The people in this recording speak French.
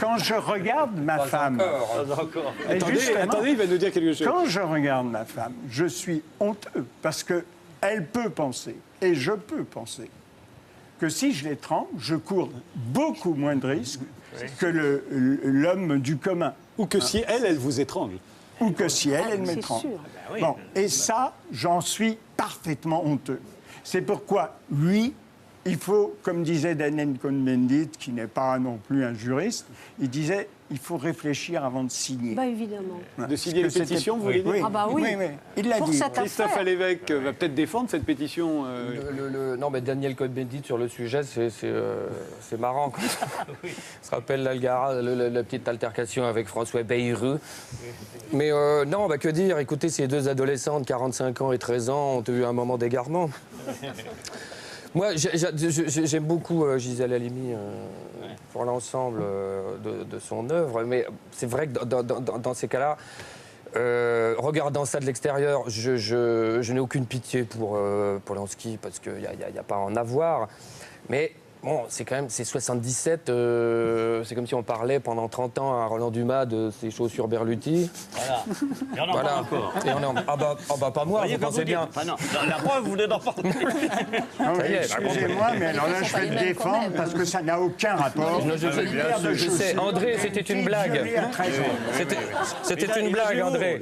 quand je regarde ma femme... Et justement, Attendez, il va nous dire quelque chose. quand je regarde ma femme, je suis honteux parce qu'elle peut penser, et je peux penser, que si je l'étrangle, je cours beaucoup moins de risques que l'homme du commun. Ou que si elle vous étrangle. Ou que si elle m'étrangle. sûr. Bon, et ça, j'en suis parfaitement honteux. C'est pourquoi, lui, il faut, comme disait Daniel Cohn-Bendit, qui n'est pas non plus un juriste, il disait, il faut réfléchir avant de signer. Bah évidemment. De signer les Parce que pétitions, vous voulez dire? Oui, Ah bah oui. Il l'a Pour dit. cette Christophe affaire. Lévesque va peut-être défendre cette pétition. Non, mais Daniel Cohn-Bendit sur le sujet, c'est marrant. Quoi. On se rappelle l'Algara, la petite altercation avec François Bayrou. Mais non, bah, que dire? Écoutez, ces deux adolescentes, 45 ans et 13 ans, ont eu un moment d'égarement. Moi, j'aime beaucoup Gisèle Halimi pour l'ensemble de son œuvre, mais c'est vrai que dans ces cas-là, regardant ça de l'extérieur, je n'ai aucune pitié pour Polanski parce qu'il n'y a pas à en avoir. Mais bon, c'est quand même, c'est 77, c'est comme si on parlait pendant 30 ans à Roland Dumas de ses chaussures Berluti. Voilà. Et on en parle encore. Et ah bah pas moi, vous pensez bien. Enfin, non, la preuve, vous venez d'en parler. Non, mais y est, excusez-moi, mais alors là, je vais le défendre parce que ça n'a aucun rapport. Je sais, André, c'était une blague. Julie a 13 ans. C'était une blague, André.